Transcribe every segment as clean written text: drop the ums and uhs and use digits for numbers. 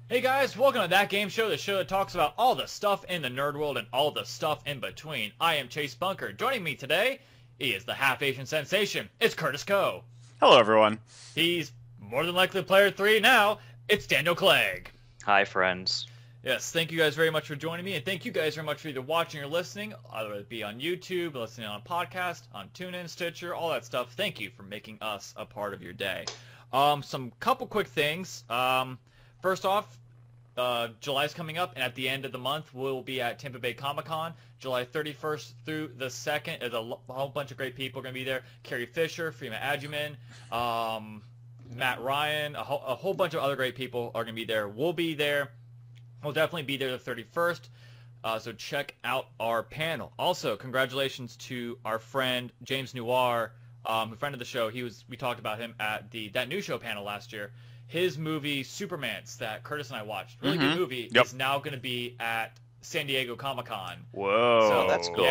Hey guys, welcome to That Game Show, the show that talks about all the stuff in the nerd world and all the stuff in between. I am Chase Bunker. Joining me today, he is the half-Asian sensation. It's Curtis Coe. Hello, everyone. He's more than likely player 3 now. It's Daniel Clegg. Hi, friends. Yes, thank you guys very much for joining me, and thank you guys very much for either watching or listening, either it be on YouTube, listening on podcast, on TuneIn, Stitcher, all that stuff. Thank you for making us a part of your day. Some couple quick things. First off, July's coming up, and at the end of the month, we'll be at Tampa Bay Comic-Con, July 31st through the 2nd. There's a whole bunch of great people going to be there. Carrie Fisher, Freema Agyeman, Matt Ryan, a whole bunch of other great people are going to be there. We'll be there. We'll definitely be there the 31st, so check out our panel. Also, congratulations to our friend James Noir, a friend of the show. We talked about him at That New Show panel last year. His movie Supermans that Curtis and I watched, really good movie, is now going to be at San Diego Comic-Con. Whoa, so that's cool.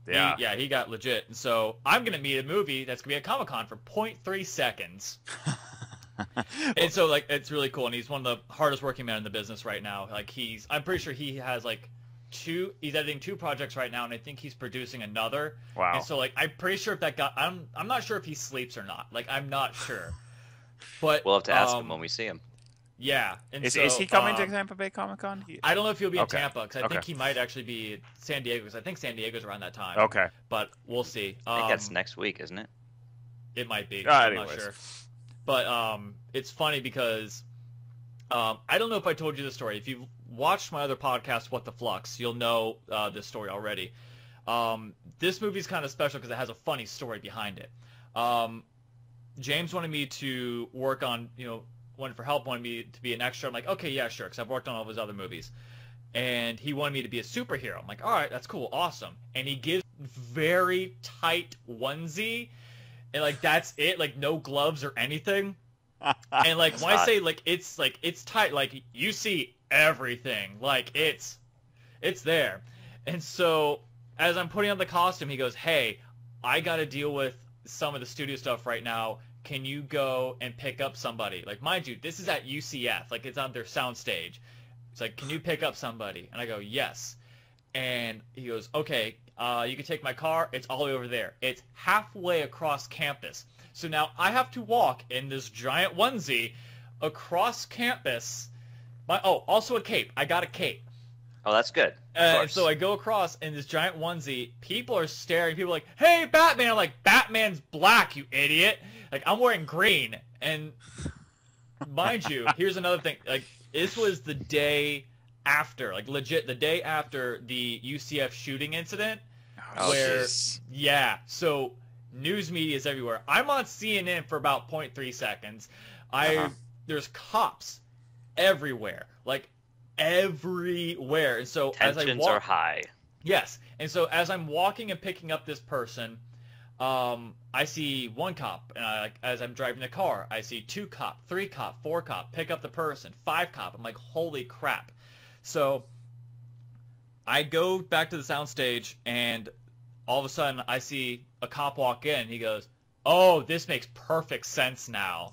Yeah, he got legit. And so I'm going to meet a movie that's going to be at Comic-Con for 0.3 seconds. And so, like, it's really cool. And he's one of the hardest working men in the business right now. Like, I'm pretty sure he has, like, he's editing 2 projects right now, and I think he's producing another. Wow. And so, like, I'm pretty sure if that guy, I'm not sure if he sleeps or not. Like, I'm not sure. But we'll have to ask him when we see him. Yeah. And is he coming to Tampa Bay Comic-Con? I don't know if he'll be in Tampa, because I think he might actually be San Diego, because I think San Diego's around that time. Okay. But we'll see. I think that's next week, isn't it? It might be. I'm not sure. But it's funny because I don't know if I told you this story. If you've watched my other podcast, What the Flux, you'll know this story already. This movie's kind of special because it has a funny story behind it. James wanted me to work on, wanted me to be an extra. I'm like, okay, yeah, sure, because I've worked on all of his other movies. And he wanted me to be a superhero. I'm like, all right, that's cool, awesome. And he gives very tight onesie, and, like, that's it, like, no gloves or anything. And, like, when I say, it's tight, like, you see everything. Like, it's there. And so, as I'm putting on the costume, he goes, hey, I got to deal with some of the studio stuff right now. Can you go and pick up somebody? Like, mind you, this is at UCF. Like, it's on their soundstage. It's like, can you pick up somebody? And I go, yes. And he goes, okay, you can take my car. It's all the way over there. It's halfway across campus. So now I have to walk in this giant onesie across campus. Also a cape. I got a cape. Oh, that's good. So I go across in this giant onesie. People are staring. People are like, hey, Batman. I'm like, Batman's black, you idiot. Like, I'm wearing green. And mind you, here's another thing. Like, this was the day after, like, legit, the day after the UCF shooting incident. Yeah. So news media is everywhere. I'm on CNN for about 0.3 seconds. There's cops everywhere. Like, everywhere. And so tensions are high. Yes. And so as I'm walking and picking up this person, I see 1 cop, and as I'm driving the car, I see 2 cop, 3 cop, 4 cop, pick up the person, 5 cop. I'm like, holy crap. So I go back to the soundstage, and all of a sudden I see a cop walk in. He goes, oh, this makes perfect sense now.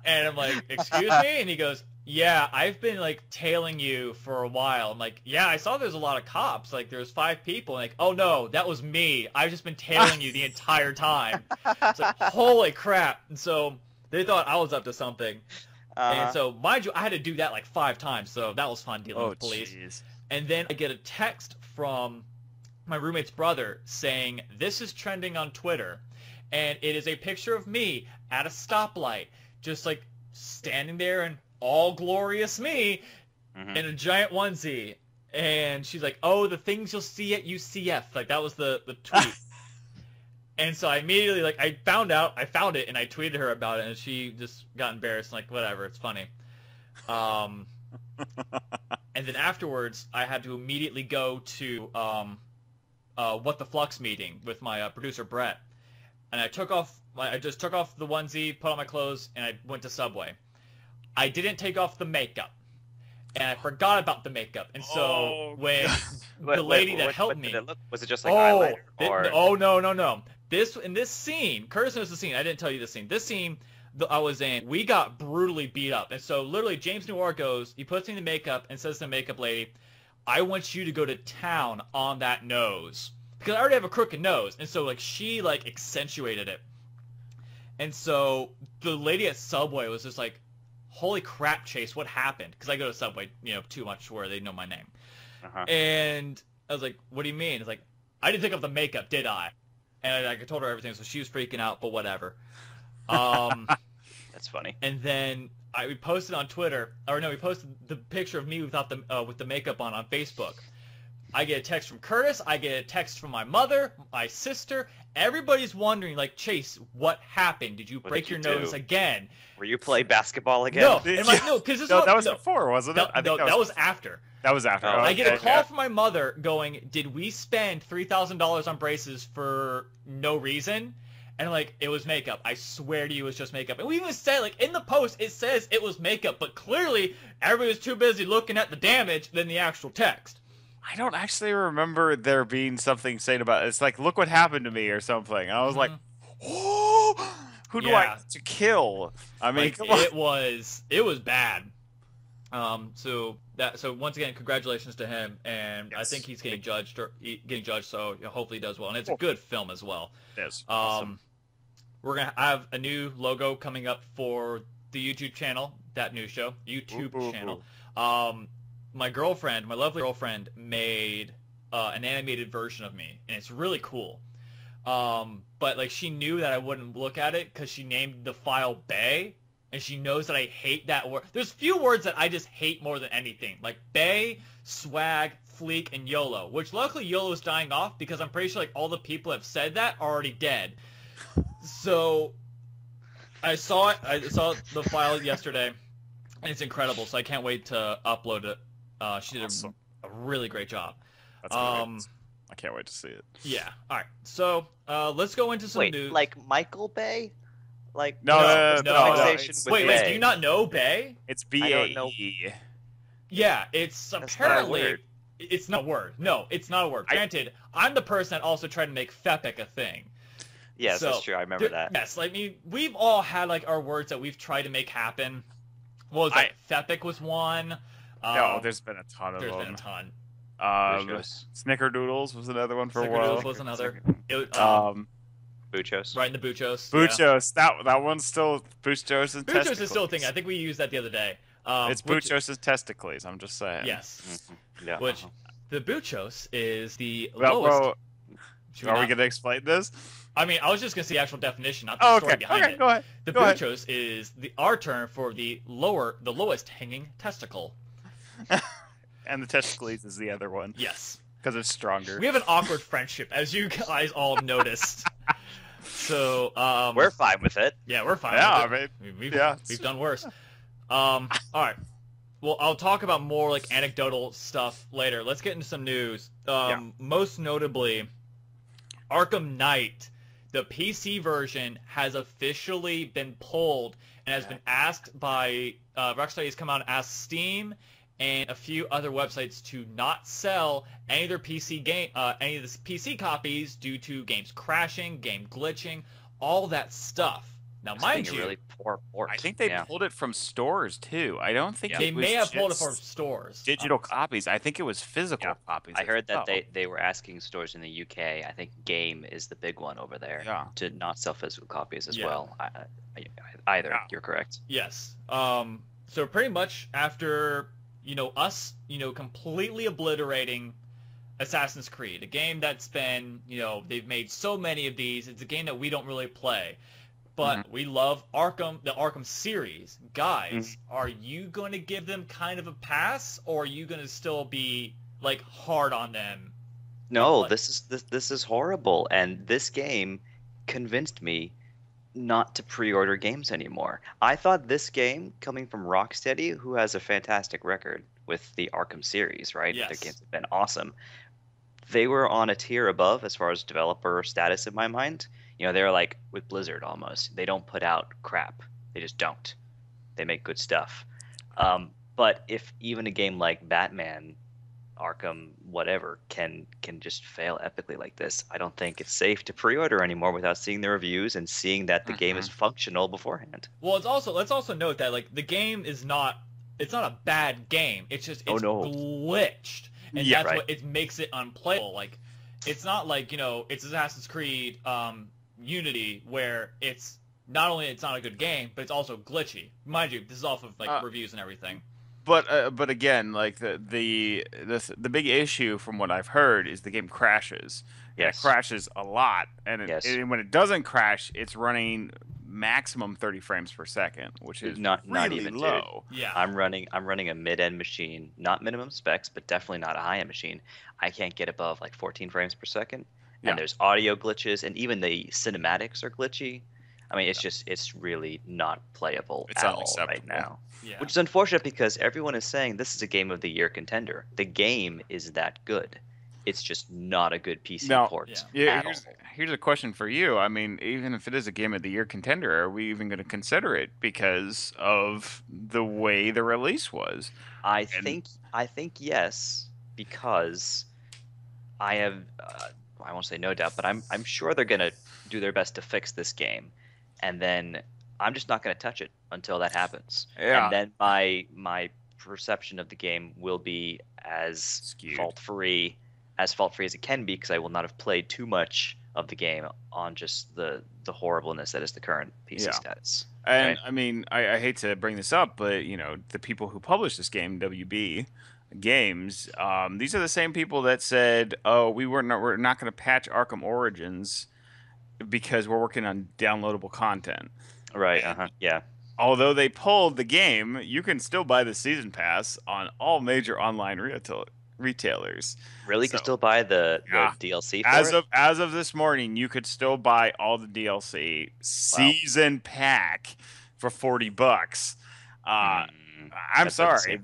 And I'm like, excuse me? And he goes, yeah, I've been, like, tailing you for a while. I'm like, yeah, I saw there's a lot of cops. Like, there's 5 people. And like, oh, no, that was me. I've just been tailing you the entire time. It's like, holy crap. And so they thought I was up to something. And so, mind you, I had to do that, like, 5 times. So that was fun dealing with police. Geez. And then I get a text from my roommate's brother saying, this is trending on Twitter. And it is a picture of me at a stoplight, just, like, standing there and all glorious me in a giant onesie. And she's like, oh, the things you'll see at UCF. Like, that was the tweet. And so I immediately, like, I found it, and I tweeted her about it, and she just got embarrassed, like, whatever, it's funny. And then afterwards, I had to immediately go to What the Flux meeting with my producer, Brett. And I just took off the onesie, put on my clothes, and I went to Subway. I didn't take off the makeup, and I forgot about the makeup. And so when the lady that helped me, was it just like eyeliner? No. In this scene, Curtis knows the scene. I didn't tell you the scene. This scene, I was in, we got brutally beat up. And so literally James Noir goes, he puts me in the makeup and says to the makeup lady, I want you to go to town on that nose. Because I already have a crooked nose. And so like she like accentuated it. And so the lady at Subway was just like, holy crap, Chase, what happened? Because I go to Subway, too much where they know my name. And I was like, what do you mean? It's like, I didn't take off the makeup, did I? And I told her everything, so she was freaking out, but whatever. That's funny. And then we posted on Twitter, we posted the picture of me without with the makeup on Facebook. I get a text from Curtis. I get a text from my mother, my sister. Everybody's wondering, like, Chase, what happened? Did you break your nose again? Were you play basketball again? No, because that was before, wasn't it? No, that was after. That was after. I get a call from my mother going, did we spend $3,000 on braces for no reason? And like, it was makeup. I swear to you, it was just makeup. And we even said, like, in the post, it says it was makeup, but clearly everybody was too busy looking at the damage than the actual text. I don't actually remember there being something saying about it. It's like, look what happened to me or something. And I was like, oh, who do I have to kill? I mean, like, it was bad. So once again, congratulations to him, and yes. I think he's getting judged, so hopefully he does well. And it's a good film as well. Yes. Awesome. We're gonna have a new logo coming up for the YouTube channel, That News Show, YouTube channel. My lovely girlfriend, made an animated version of me, and it's really cool. But like, she knew that I wouldn't look at it because she named the file Bay. And she knows that I hate that word. There's few words that I just hate more than anything. Like Bay, Swag, Fleek, and YOLO. Which luckily YOLO is dying off because I'm pretty sure like all the people that have said that are already dead. So I saw it. I saw the file yesterday. And it's incredible. So I can't wait to upload it. She did a really great job. That's I can't wait to see it. Yeah. All right. So let's go into some news. Like Michael Bay? Like no. Wait, do you not know Bay? It's B-A-E. Yeah, it's apparently it's not a word. No, it's not a word. Granted, I'm the person that also tried to make FEPIC a thing. Yes, that's true. I remember that. Yes, like we've all had like our words that we've tried to make happen. What was that? FEPIC was one. No, there's been a ton of them. There's been a ton. Snickerdoodles was another one for a while. Snickerdoodles was another. Buchos. Right in the Buchos. Buchos. Yeah. That one's still Buchos' and Buchos is still a thing. I think we used that the other day. It's Buchos' testicles. I'm just saying. Yes. Mm-hmm. Yeah. Which the Buchos is the lowest. Are we gonna explain this? I mean, I was just gonna see the actual definition, not the story behind it. Go ahead. The Buchos is our term for the lowest hanging testicle. And the testicles is the other one. Yes. Because it's stronger. We have an awkward friendship, as you guys all noticed. So we're fine with it. Yeah, we're fine. Yeah, with it. We've done worse. All right. Well, I'll talk about more like anecdotal stuff later. Let's get into some news. Most notably, Arkham Knight, the PC version, has officially been pulled and has been asked by Rocksteady has come out and asked Steam and a few other websites to not sell any of their PC any of the PC copies due to games crashing, game glitching, all that stuff. Now, mind you, really poor port. I think they pulled it from stores too. I don't think they may have pulled it from stores. Digital copies. I think it was physical copies. I heard that they were asking stores in the UK. I think Game is the big one over there to not sell physical copies as well. You're correct. Yes. So pretty much after us completely obliterating Assassin's Creed, a game that's been they've made so many of these. It's a game that we don't really play. But we love Arkham, the Arkham series. Guys, are you going to give them kind of a pass, or are you going to still be like hard on them? No, this is horrible, and this game convinced me not to pre-order games anymore. I thought this game, coming from Rocksteady, who has a fantastic record with the Arkham series, right? Yes. Their games have been awesome. They were on a tier above as far as developer status in my mind. They're like with Blizzard almost. They don't put out crap. They just don't. They make good stuff. But if even a game like Batman Arkham whatever can just fail epically like this. I don't think it's safe to pre-order anymore without seeing the reviews and seeing that the game is functional beforehand. Well, let's also note that like the game is not a bad game. It's just it's glitched, and that's what it makes it unplayable. Like it's not like it's Assassin's Creed Unity where it's not only it's not a good game, but it's also glitchy. Mind you, this is off of like reviews and everything. But again, like the big issue from what I've heard is the game crashes. Yes. It crashes a lot, and when it doesn't crash, it's running maximum 30 frames per second, which is not even low. Dude. Yeah. I'm running a mid-end machine, not minimum specs, but definitely not a high-end machine. I can't get above like 14 frames per second, and there's audio glitches, and even the cinematics are glitchy. I mean, it's really not playable at all right now. Yeah. Which is unfortunate because everyone is saying this is a Game of the Year contender. The game is that good. It's just not a good PC port. Yeah, here's a question for you. I mean, even if it is a Game of the Year contender, are we even going to consider it because of the way the release was? I think yes, because I have I won't say no doubt, but I'm sure they're going to do their best to fix this game. And then I'm just not going to touch it until that happens. Yeah. And then my perception of the game will be as fault-free as it can be, because I will not have played too much of the game on just the horribleness that is the current PC status. And I mean, I hate to bring this up, but the people who published this game, WB Games, these are the same people that said, "Oh, we're not going to patch Arkham Origins because we're working on downloadable content." Right. Yeah. Although they pulled the game, you can still buy the season pass on all major online retailers. Really, you can still buy the DLC for as of this morning. You could still buy all the DLC season pack for $40. I'm sorry.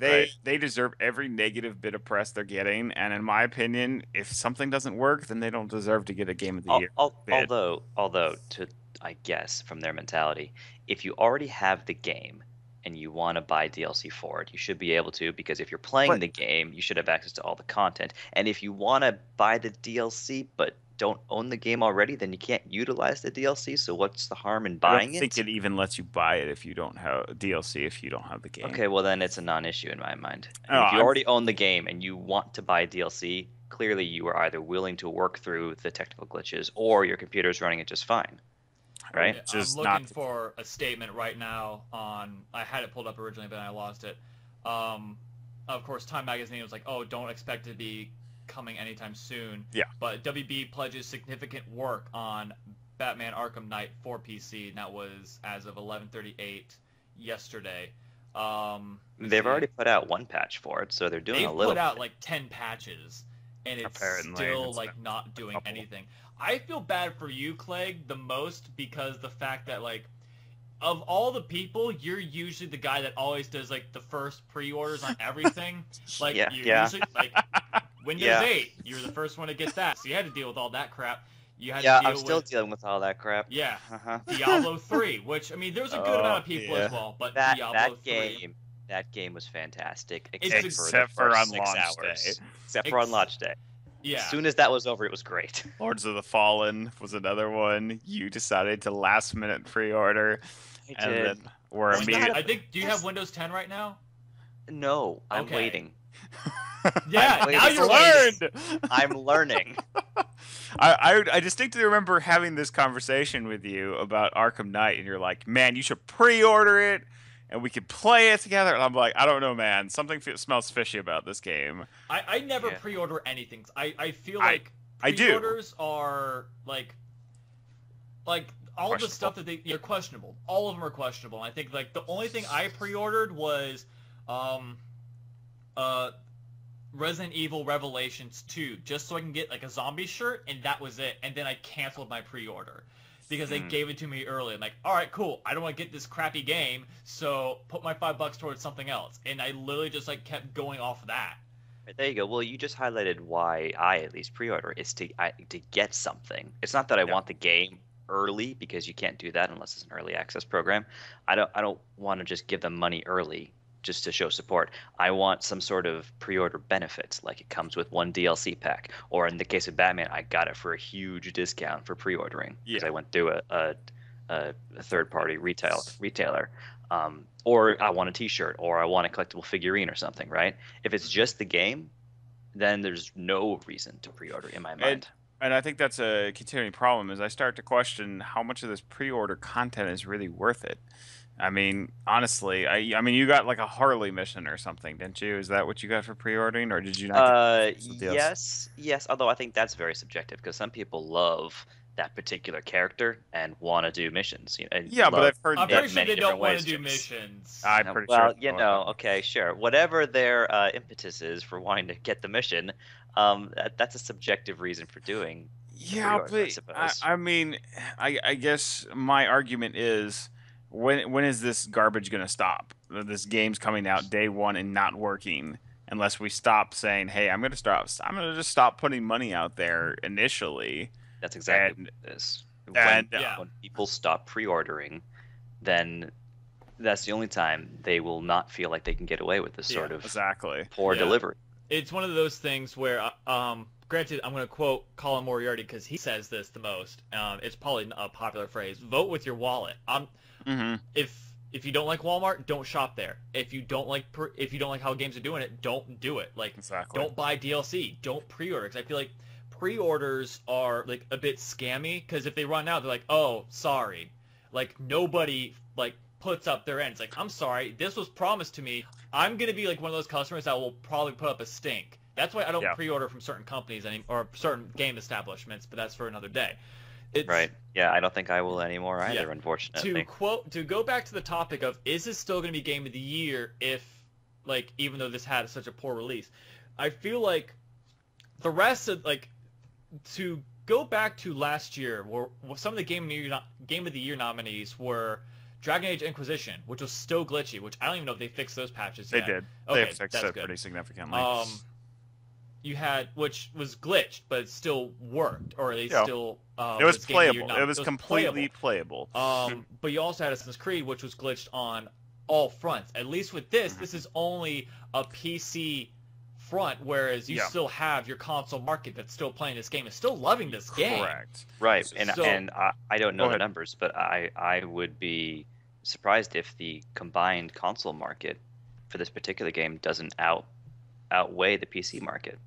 They deserve every negative bit of press they're getting, and in my opinion, if something doesn't work, then they don't deserve to get a Game of the Year. Although, I guess from their mentality, if you already have the game and you want to buy DLC for it, you should be able to, because if you're playing the game, you should have access to all the content. And if you want to buy the DLC but don't own the game already, then you can't utilize the DLC. So what's the harm in buying it? I don't think it even lets you buy it if you don't have DLC if you don't have the game. Okay, well then it's a non-issue in my mind. If you already own the game and you want to buy DLC, clearly you are either willing to work through the technical glitches or your computer is running it just fine. Right? I'm looking for a statement right now on. I had it pulled up originally, but I lost it. Of course, Time Magazine was like, "Oh, don't expect it to be coming anytime soon." Yeah. But WB pledges significant work on Batman Arkham Knight for PC, and that was as of 11:38 yesterday. They've already put out one patch for it, so they're doing a little. They've put out like 10 patches, and it's still like not doing anything. I feel bad for you, Clegg, the most, because the fact that, like, of all the people, you're usually the guy that always does, like, the first pre-orders on everything. Like, usually, like, Windows 8, you were the first one to get that, so you had to deal with all that crap. You had to deal I'm still dealing with all that crap. Yeah. Diablo 3, which, I mean, there was a good amount of people as well, but Diablo 3... That game was fantastic, except for on launch day. Except for on launch day. Yeah. As soon as that was over, it was great. Lords of the Fallen was another one. You decided to last minute pre-order. I did. Then we're immediately... I think. Do you have Windows 10 right now? No, I'm waiting. Yeah, now you're learned. I'm learning. I distinctly remember having this conversation with you about Arkham Knight, and you're like, "Man, you should pre-order it, and we could play it together." And I'm like, "I don't know, man. Something smells fishy about this game." I never pre-order anything. I feel like pre-orders are like all the stuff that they're questionable. All of them are questionable. And I think like the only thing I pre-ordered was Resident Evil Revelations 2, just so I can get like a zombie shirt, and that was it. And then I canceled my pre-order because they gave it to me early. I'm like, all right, cool. I don't want to get this crappy game, so put my $5 towards something else. And I literally just like kept going off of that. There you go. Well, you just highlighted why I at least pre-order is to get something. It's not that I want the game early, because you can't do that unless it's an early access program. I don't want to just give them money early just to show support. I want some sort of pre-order benefits, like it comes with one DLC pack, or in the case of Batman, I got it for a huge discount for pre-ordering because I went through a third-party retailer. Or I want a T-shirt, or I want a collectible figurine or something, right? If it's just the game, then there's no reason to pre-order in my mind. And I think that's a continuing problem is I start to question how much of this pre-order content is really worth it. I mean, honestly, I mean, you got like a Harley mission or something, didn't you? Is that what you got for pre-ordering, or did you not get something else? Yes. Although I think that's very subjective because some people love that particular character and want to do missions. Yeah, but I've heard I'm pretty sure they don't want to do missions. missions. I'm pretty Well, sure. okay, sure. Whatever their impetus is for wanting to get the mission, that's a subjective reason for doing. Yeah, pre-order, I but suppose. I mean, I guess my argument is when is this garbage going to stop? This game's coming out day one and not working unless we stop saying, "Hey, I'm going to just stop putting money out there initially." That's exactly what it is. And When people stop pre-ordering, then that's the only time they will not feel like they can get away with this sort of poor delivery. It's one of those things where, granted, I'm going to quote Colin Moriarty because he says this the most. It's probably a popular phrase. Vote with your wallet. If you don't like Walmart, don't shop there. If you don't like how games are doing it, don't do it. Like, don't buy DLC. Don't pre-order because I feel like pre-orders are like a bit scammy because if they run out, they're like, oh, sorry. Like nobody like puts up their ends. Like, I'm sorry, this was promised to me. I'm gonna be like one of those customers that will probably put up a stink. That's why I don't pre-order from certain companies or certain game establishments. But that's for another day. Right. Yeah, I don't think I will anymore either, unfortunately. To go back to the topic of is this still going to be Game of the Year if, like, even though this had such a poor release, I feel like the rest of, like, to go back to last year, where some of the Game of the Year nominees were Dragon Age Inquisition, which was still glitchy, which I don't even know if they fixed those patches yet. They did. Okay, they fixed it pretty significantly. You had, which was glitched, but it still worked, or at least still... it was playable. It was completely playable. But you also had Assassin's Creed, which was glitched on all fronts. At least with this, this is only a PC front, whereas you still have your console market that's still playing this game, is still loving this game. Correct. Right, and I don't know the numbers, but I would be surprised if the combined console market for this particular game doesn't outweigh the PC market.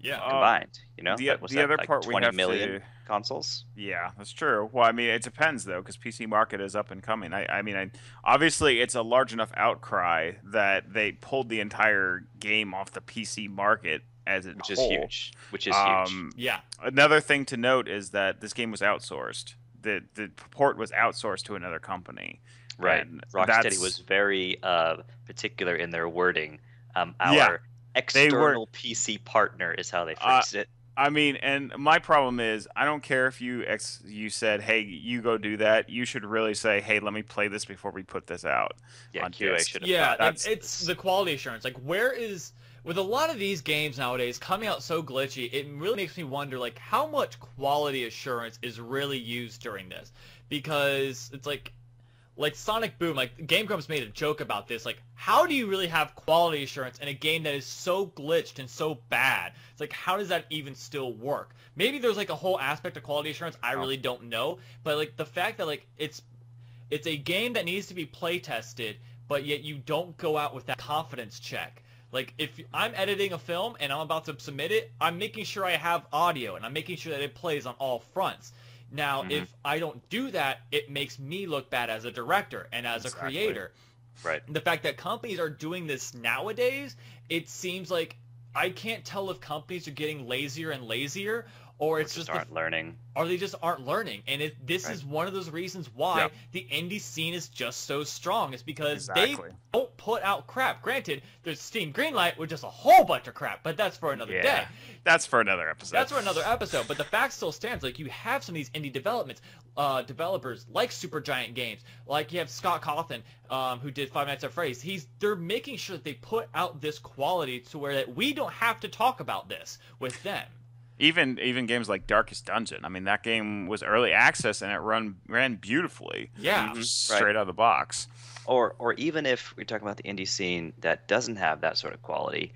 Yeah, combined. The other part 20 million consoles. Yeah, that's true. Well, I mean, it depends though, because PC market is up and coming. I mean, obviously, it's a large enough outcry that they pulled the entire game off the PC market as a which whole. Is huge. Which is huge. Yeah. Another thing to note is that this game was outsourced. The port was outsourced to another company. Right. Rocksteady was very particular in their wording. Our external PC partner is how they phrased it. I mean, and my problem is, I don't care if you said, hey, you go do that. You should really say, hey, let me play this before we put this out. Yeah, on QA disc. should have. Yeah, it's the quality assurance. Like, where is... With a lot of these games nowadays coming out so glitchy, it really makes me wonder, like, how much quality assurance is really used during this? Because it's like Sonic Boom, like, Game Grumps made a joke about this. Like, how do you really have quality assurance in a game that is so glitched and so bad? It's like, how does that even still work? Maybe there's, like, a whole aspect of quality assurance I really don't know. But, like, the fact that, like, it's a game that needs to be play tested, but yet you don't go out with that confidence check. Like, if I'm editing a film and I'm about to submit it, I'm making sure I have audio, and I'm making sure that it plays on all fronts. Now, if I don't do that, it makes me look bad as a director and as a creator. Right. The fact that companies are doing this nowadays, it seems like I can't tell if companies are getting lazier and lazier, or it's just aren't learning. Or they just aren't learning. And this is one of those reasons why the indie scene is just so strong. It's because they don't put out crap. Granted, there's Steam Greenlight with just a whole bunch of crap, but that's for another day. That's for another episode. That's for another episode. But the fact still stands. Like, you have some of these indie developers like Supergiant Games. Like, you have Scott Cawthon, who did Five Nights at Freddy's. They're making sure that they put out this quality to where that we don't have to talk about this with them. Even games like Darkest Dungeon. I mean, that game was early access and it ran beautifully. Yeah. Straight out of the box. Or even if we're talking about the indie scene that doesn't have that sort of quality,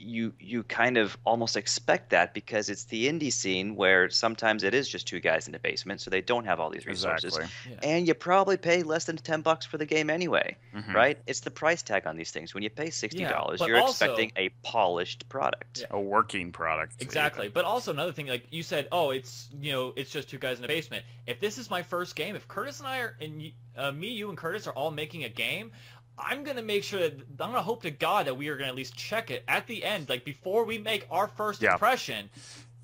you kind of almost expect that because it's the indie scene where sometimes it is just two guys in the basement, so they don't have all these resources, Exactly. and you probably pay less than $10 for the game anyway, Mhm. right? It's the price tag on these things. When you pay $60, but you're also- expecting a polished product. Yeah. A working product. Exactly. But also another thing, like you said, oh, it's it's just two guys in the basement. If this is my first game, if Curtis and I are, and me, you, and Curtis are all making a game, I'm gonna make sure that I'm gonna hope to God that we are gonna at least check it at the end, like before we make our first impression.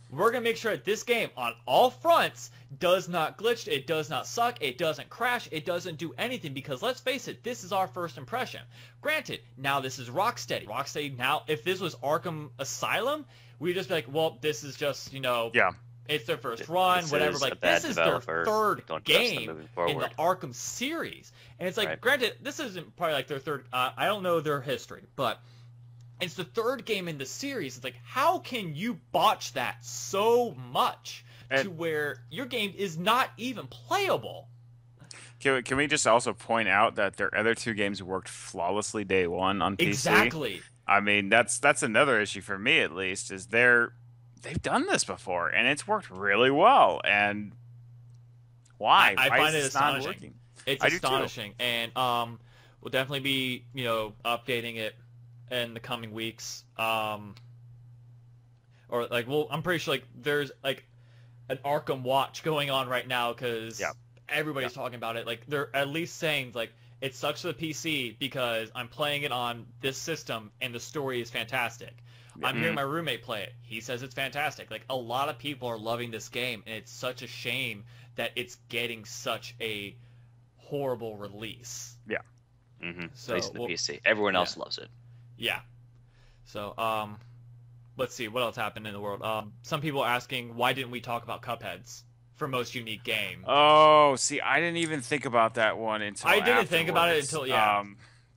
We're gonna make sure that this game, on all fronts, does not glitch, it does not suck, it doesn't crash, it doesn't do anything. Because let's face it, this is our first impression. Granted, now this is Rocksteady. Rocksteady now, if this was Arkham Asylum, we'd just be like, well, this is just it's their first run, whatever. Like, this is their third game in the Arkham series. And it's like, granted, this isn't probably like their third, I don't know their history, but it's the third game in the series. It's like, how can you botch that so much to where your game is not even playable? Can we just also point out that their other two games worked flawlessly day one on PC? Exactly. I mean, that's another issue for me, at least, is they've done this before and it's worked really well. And why? I why find is it this not astonishing. working? It's astonishing, and we'll definitely be updating it in the coming weeks. Or like, I'm pretty sure like there's like an Arkham watch going on right now because everybody's talking about it. Like, they're at least saying like it sucks for the PC because I'm playing it on this system and the story is fantastic. I'm hearing my roommate play it. He says it's fantastic. Like, a lot of people are loving this game, and it's such a shame that it's getting such a horrible release. Yeah. So the PC. Everyone else loves it. Yeah. So, let's see what else happened in the world. Some people are asking, why didn't we talk about Cupheads for most unique game? Oh, see, I didn't even think about that one until I didn't think about it until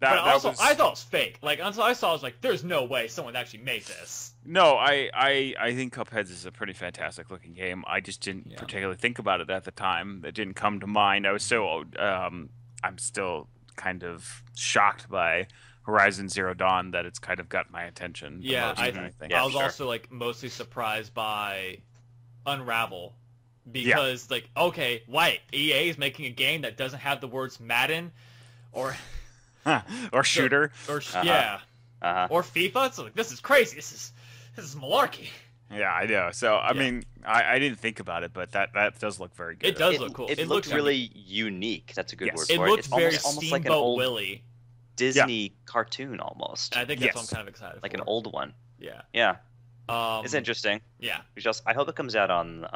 but also, I thought it was fake. Like, until I saw it, I was like, there's no way someone actually made this. No, I think Cupheads is a pretty fantastic looking game. I just didn't particularly think about it at the time. It didn't come to mind. I was so I'm still kind of shocked by Horizon Zero Dawn that it's kind of got my attention. Yeah, I was also like mostly surprised by Unravel because like, okay, EA is making a game that doesn't have the words Madden or or shooter or FIFA. It's like, this is crazy. This is malarkey. Yeah, I know. So I mean, I didn't think about it, but that does look very good. It does look cool. It looks really unique. That's a good word for it. It looks very almost like an Steamboat old Willie Disney cartoon almost. I think that's what I'm kind of excited for. Like an old one. Yeah. Yeah. It's interesting. Yeah. I hope it comes out on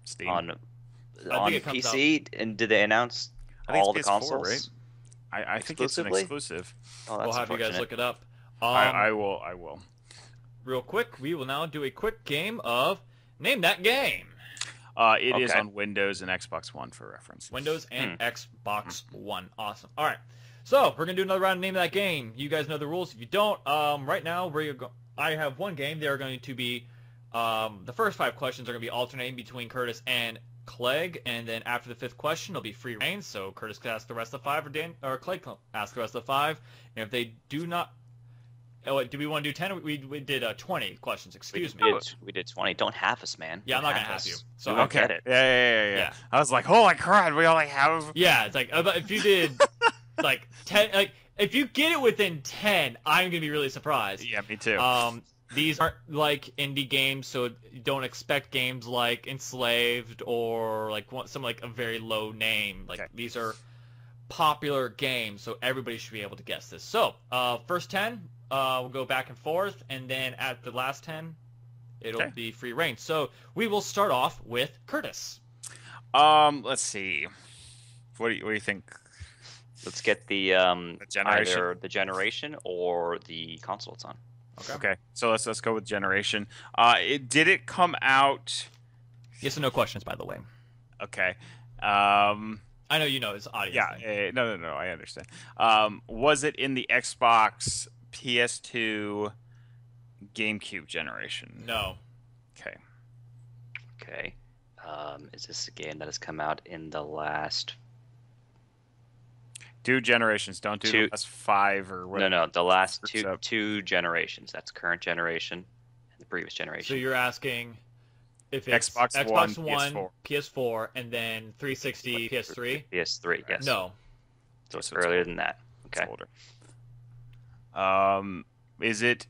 Steam. on PC. And did they announce all the consoles? Right? I think it's an exclusive. Oh, that's we'll have you guys look it up. I will. Real quick, we will now do a quick game of Name That Game. It is on Windows and Xbox One for reference. Windows and Xbox One. Awesome. All right. So, we're going to do another round of Name That Game. You guys know the rules. If you don't, right now, I have one game. They're going to be, the first 5 questions are going to be alternating between Curtis and Clegg, and then after the 5th question, it'll be free reign. So Curtis can ask the rest of the 5, or Clegg can ask the rest of the 5. And if they do not, do we want to do 10? We did 20 questions. Excuse me. We did 20. Don't half us, man. Yeah, I'm not gonna half you. So okay. Get it. Yeah. I was like, holy crap, we only have. Yeah, it's like if you did like 10, like if you get it within 10, I'm gonna be really surprised. Yeah, me too. These aren't like indie games, so don't expect games like Enslaved or like some like a very low name. Like these are popular games, so everybody should be able to guess this. So first 10, we'll go back and forth, and then at the last 10, it'll be free reign. So we will start off with Curtis. Let's see. What do you think? Let's get the generation. Either the generation or the console it's on. Okay. So let's go with generation. Did it come out? Yes or no questions, by the way. Okay. I know you know it's audio. Yeah. No. I understand. Was it in the Xbox, PS2, GameCube generation? No. Okay. Okay. Is this a game that has come out in the last... Two generations. Don't do the last 5 or whatever. No, the last two generations. That's current generation and the previous generation. So you're asking if it's Xbox One, PS4, and then 360, PS3? PS3, yes. No. So it's earlier than that. Okay. It's older. Is it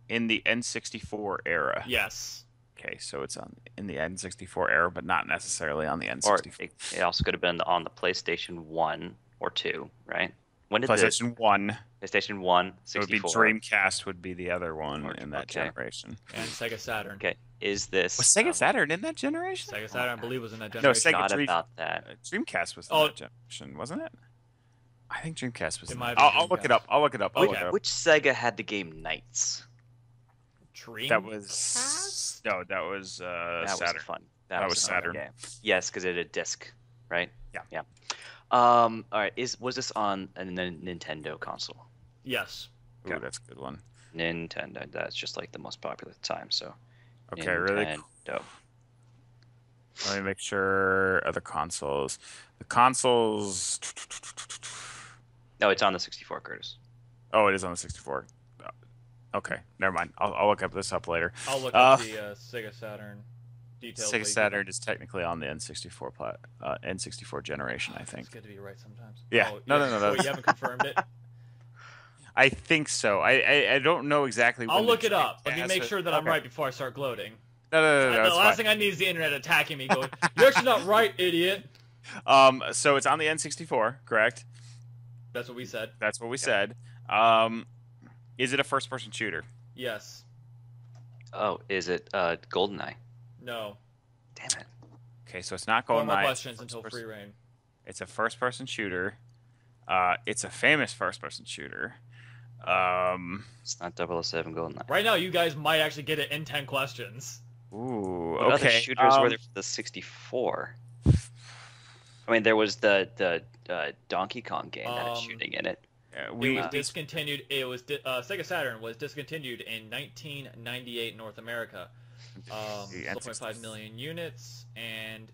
in the N64 era? Yes. Okay, so it's in the N64 era, but not necessarily on the N64. Or it also could have been on the PlayStation 1 or 2, right? When did PlayStation 1. PlayStation 1, 64. It would be Dreamcast would be the other one in that generation. And Sega Saturn. Okay, is this... Was Sega Saturn in that generation? Sega Saturn, I believe, was in that generation. No, Sega about that. Dreamcast was in that generation, wasn't it? I think Dreamcast was in that. I'll look it up. I'll look it up. Which Sega had the game Knights? Dreamcast? That was... No, that was Saturn. Was fun. That was Saturn. Game. Yes, because it had a disc, right? Yeah. All right. Was this on a Nintendo console? Yes. Ooh, that's a good one. Nintendo. That's just like the most popular at the time. So. Okay, Nintendo. really cool. Let me make sure other consoles. The consoles. No, it's on the 64, Curtis. Oh, it is on the 64. Okay, never mind. I'll look this up later. I'll look up the Sega Saturn details. Sega Saturn is technically on the N64 N64 generation, I think. It's good to be right sometimes. Yeah. No. Wait, you haven't confirmed it? I think so. I don't know exactly. I'll look it up. Let me make sure that I'm right before I start gloating. No. The last thing I need is the internet attacking me, going, "You're actually not right, idiot." So it's on the N64, correct? That's what we said. That's what we said. Is it a first-person shooter? Yes. Oh, is it GoldenEye? No. Damn it. Okay, so it's not GoldenEye. 4 more questions until free reign. It's a first-person shooter. It's a famous first-person shooter. It's not 007 GoldenEye. Right now, you guys might actually get it in 10 questions. Ooh, what okay. Other shooters were there for the 64? I mean, there was the Donkey Kong game that had shooting in it. It was discontinued. Sega Saturn was discontinued in 1998 North America. 4.5 million units, and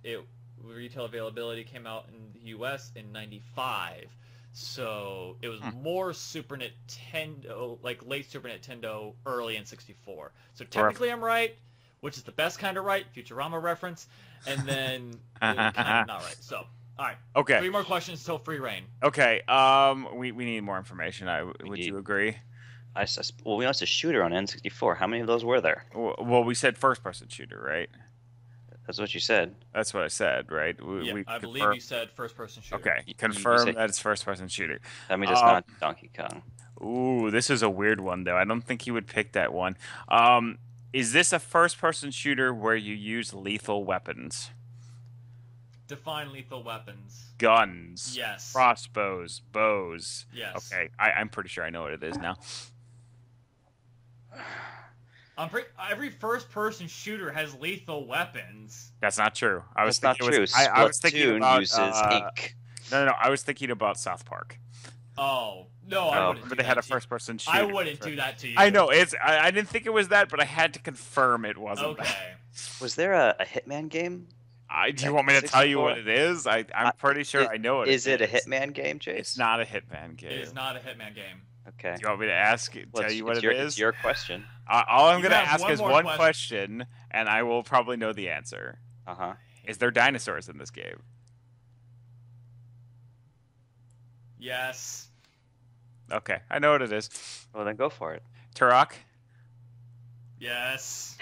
retail availability came out in the U.S. in 95. So it was more Super Nintendo, like late Super Nintendo, early in 64. So technically I'm right, which is the best kind of right, Futurama reference, and then kind of not right. So, all right. Okay. 3 more questions till free reign. Okay. We need more information. Would you agree? Well, we know it's a shooter on N64. How many of those were there? Well, we said first-person shooter, right? That's what you said. That's what I said, right? I believe you said first-person shooter. Okay, confirm that it's first-person shooter. That means it's not Donkey Kong. Ooh, this is a weird one, though. I don't think he would pick that one. Is this a first-person shooter where you use lethal weapons? Define lethal weapons. Guns. Yes. Crossbows. Bows. Yes. Okay, I'm pretty sure I know what it is now. Every first-person shooter has lethal weapons. That's not true. That's not true. I was thinking about uses ink. No. I was thinking about South Park. Oh no! I wouldn't. But they had a first-person shooter. I wouldn't do that to you. I know I didn't think it was that, but I had to confirm it wasn't. Okay. That. Was there a Hitman game? Do you want me to tell you what it is? I'm pretty sure I know it. Is it a Hitman game, Chase? It's not a Hitman game. It is not a Hitman game. Okay. Do you want me to tell you what it is? It's your question. All I'm going to ask is one question, and I will probably know the answer. Uh-huh. Is there dinosaurs in this game? Yes. Okay, I know what it is. Well, then go for it. Turok? Yes.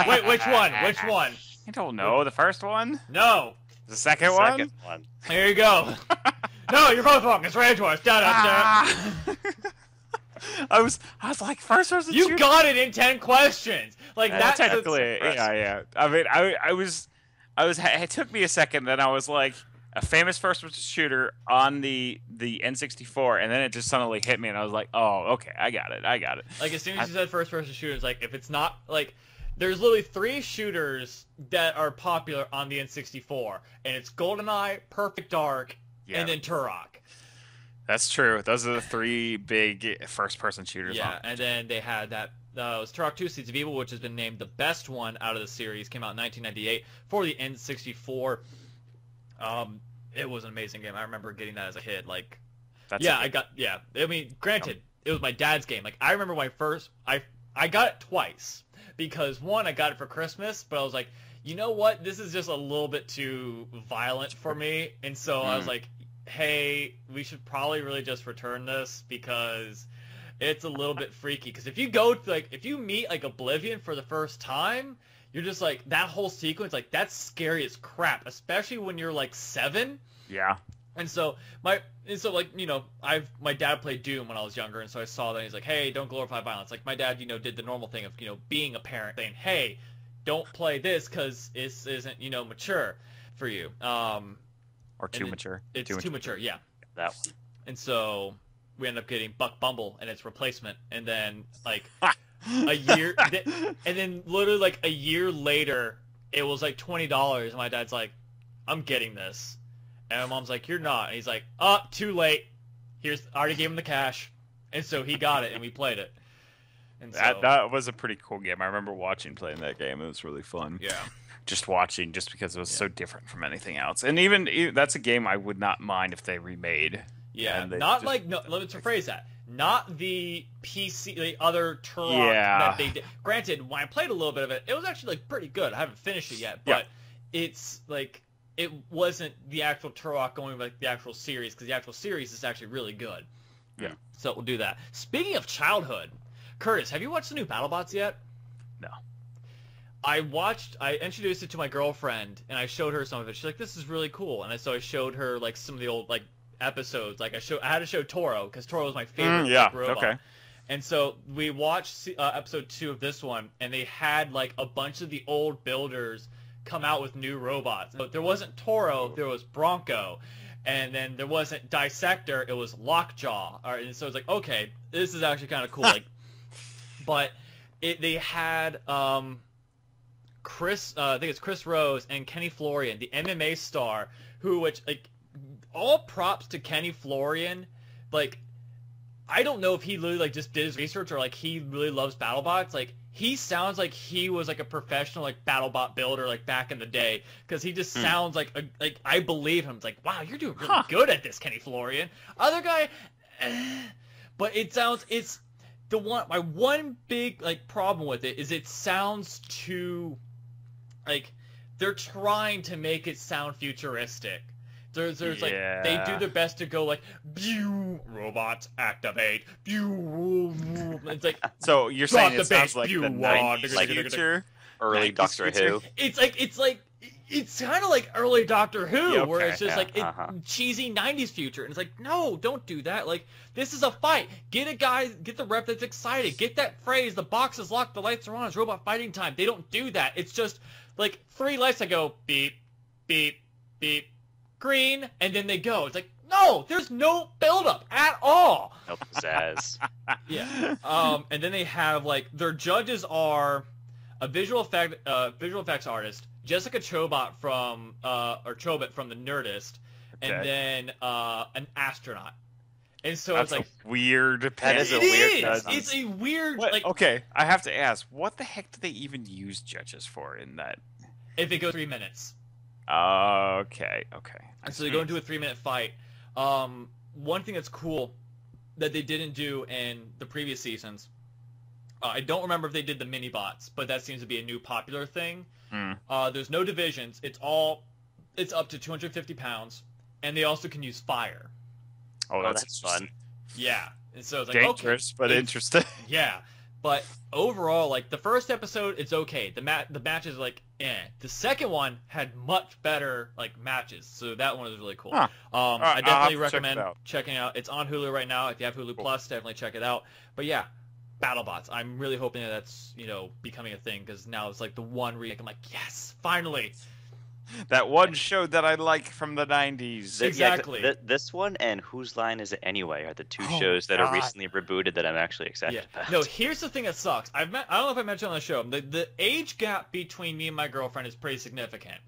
Wait, which one? Which one? I don't know. The first one? No. The second one? Here you go. No, you're both wrong. It's Rage Wars. I was like, first person shooter? You got it in 10 questions. Like that's technically, yeah. I mean, it took me a second, then I was like, a famous first-person shooter on the N64, and then it just suddenly hit me, and I was like, oh, okay, I got it. Like, as soon as you said first-person shooters, like, if it's not, like, there's literally 3 shooters that are popular on the N64, and it's GoldenEye, Perfect Dark, and then Turok. That's true. Those are the 3 big first-person shooters. Yeah, and then they had that it was Turok 2 Seeds of Evil, which has been named the best one out of the series. Came out in 1998 for the N64. It was an amazing game. I remember getting that as a kid. Like, I mean, granted, it was my dad's game. Like, I remember I got it twice because one, I got it for Christmas, but I was like, you know what? This is just a little bit too violent for me, and so I was like, hey, we should probably really just return this because it's a little bit freaky. Because if you go to, like, if you meet like Oblivion for the first time, you're just like, that whole sequence, like, that's scary as crap, especially when you're like 7. Yeah. And so like, you know, my dad played Doom when I was younger, and so I saw that, and he's like, hey, don't glorify violence. Like, my dad, you know, did the normal thing of, you know, being a parent, saying, hey, don't play this because this isn't, you know, mature for you. Or too mature. It's too mature, yeah. That one. And so we end up getting Buck Bumble and its replacement, and then like a year, and then literally like a year later, it was like $20, and my dad's like, I'm getting this. And my mom's like, you're not. And he's like, oh, too late. I already gave him the cash. And so he got it, and we played it. And so, that was a pretty cool game. I remember playing that game. It was really fun. Yeah. Just watching, just because it was so different from anything else. And even that's a game I would not mind if they remade. Yeah, let me rephrase that. Not the PC, the other Turok that they did. Granted, when I played a little bit of it, it was actually like pretty good. I haven't finished it yet, but it's like, it wasn't the actual Turok going like the actual series, because the actual series is actually really good. Yeah. So we'll do that. Speaking of childhood, Curtis, have you watched the new BattleBots yet? No. I introduced it to my girlfriend, and I showed her some of it. She's like, this is really cool. And so I showed her like some of the old like episodes. Like I had to show Toro, because Toro was my favorite robot. Okay. And so we watched episode 2 of this one, and they had like a bunch of the old builders come out with new robots. So there wasn't Toro, there was Bronco. And then there wasn't Dissector, it was Lockjaw. And so it's like, okay, this is actually kind of cool. Like, but they had Chris, I think it's Chris Rose and Kenny Florian, the MMA star, which like, all props to Kenny Florian. Like, I don't know if he literally like just did his research or like he really loves BattleBots. Like, he sounds like he was like a professional like BattleBot builder like back in the day, because he just sounds like I believe him. It's like, wow, you're doing really good at this, Kenny Florian. Other guy, but my one big like problem with it is it sounds too like they're trying to make it sound futuristic. There's like, they do their best to go like, pew, robots activate, pew, it's like, so you're saying it sounds like the 90s future? Early Doctor Who? It's kind of like early Doctor Who, where it's just like cheesy 90s future, and it's like, no, don't do that. Like, this is a fight. Get the rep that's excited. Get that phrase, the box is locked, the lights are on, it's robot fighting time. They don't do that. It's just like 3 lights that go beep, beep, beep, green, and then they go. It's like, no, there's no build-up at all. No pizzazz. Yeah. And then they have like, their judges are a visual effects artist, Jessica Chobot from the Nerdist, and then an astronaut. And so that's it's like weird. That is a weird. It's a weird. Like, okay, I have to ask, what the heck do they even use judges for in that? If it goes 3 minutes. Okay. And so they go into a 3-minute fight. One thing that's cool that they didn't do in the previous seasons, I don't remember if they did the mini bots, but that seems to be a new popular thing. There's no divisions. It's up to 250 pounds, and they also can use fire. Oh, that's fun. Yeah, and so it's like, dangerous, but interesting. Yeah, but overall, like, the first episode, it's okay. The matches, like, The second one had much better like matches, so that one was really cool. I definitely recommend checking it out. It's on Hulu right now. If you have Hulu Plus, definitely check it out. But yeah, BattleBots. I'm really hoping that's becoming a thing, because now it's like the one remake. I'm like, yes, finally. That one show that I like from the 90s. Exactly. This one and Whose Line Is It Anyway are the two shows that are recently rebooted that I'm actually excited about. No, here's the thing that sucks. I don't know if I mentioned on the show, the age gap between me and my girlfriend is pretty significant.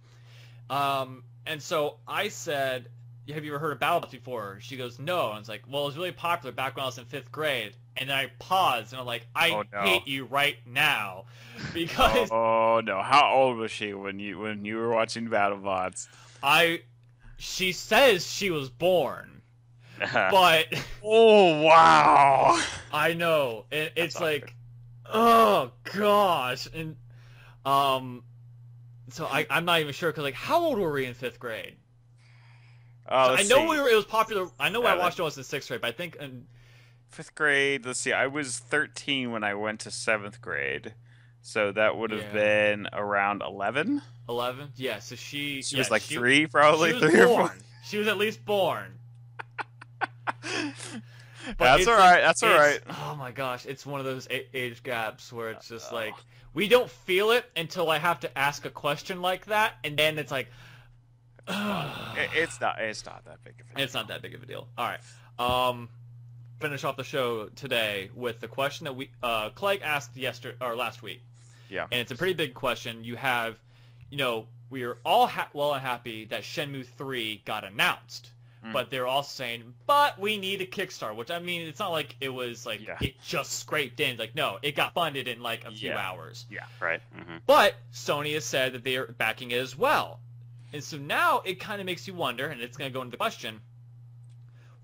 And so I said, have you ever heard of BattleBots before? She goes, no. And it's like, well, it was really popular back when I was in 5th grade. And then I paused, and I'm like, I hate you right now. Because... Oh, no. How old was she when you were watching BattleBots? She says she was born. But... Oh, wow. I know. It's like, oh, gosh. And, so I'm not even sure, because, like, how old were we in 5th grade? I know it was popular. I know I watched it when I was in 6th grade, but I think in 5th grade, let's see, I was 13 when I went to 7th grade. So that would have been around 11? 11? Yeah, so she was like 3, probably? She was 3 born. or 4? She was at least born. That's all right. That's all right. Oh my gosh, it's one of those age gaps where it's just like, we don't feel it until I have to ask a question like that, and then it's like... It's not that big of a deal. It's not that big of a deal. All right. Finish off the show today with the question that Clegg asked last week. Yeah. And it's a pretty big question. You have, we are all well and happy that Shenmue 3 got announced. But they're all saying, but we need a Kickstarter, which, I mean, it's not like it was like it just scraped in. Like, no, it got funded in like a few hours. Yeah. Right. Mm-hmm. But Sony has said that they are backing it as well. And so now it kind of makes you wonder, and it's going to go into the question,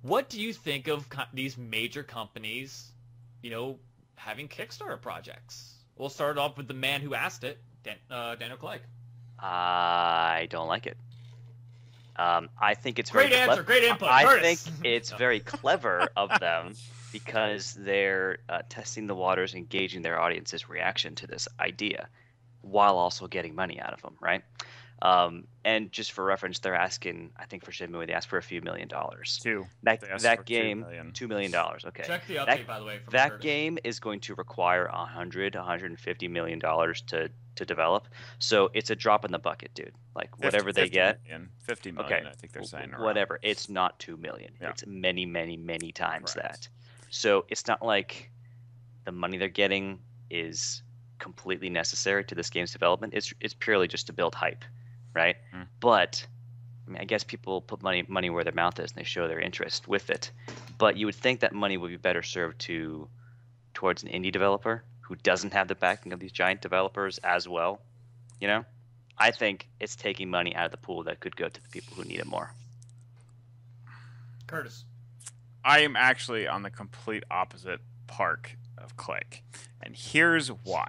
what do you think of these major companies, having Kickstarter projects? We'll start off with the man who asked it, Daniel Clegg. I don't like it. I think it's great answer, great input. I think it's very clever of them because they're testing the waters, engaging their audience's reaction to this idea, while also getting money out of them, right? And just for reference, they're asking, I think for Shenmue, they asked for a few $1 million. That game, $2 million. Okay. Check the update, by the way. That game is going to require $150 million to develop. So it's a drop in the bucket, dude. Like whatever they get, 50 million. Okay. I think they're saying around. Whatever. It's not 2 million. Yeah. It's many, many, many times that. So it's not like the money they're getting is completely necessary to this game's development. It's purely just to build hype. Right, but I mean, I guess people put money where their mouth is, and they show their interest with it. But you would think that money would be better served towards an indie developer who doesn't have the backing of these giant developers as well. I think it's taking money out of the pool that could go to the people who need it more. Curtis, I am actually on the complete opposite park of Clegg, and here's why.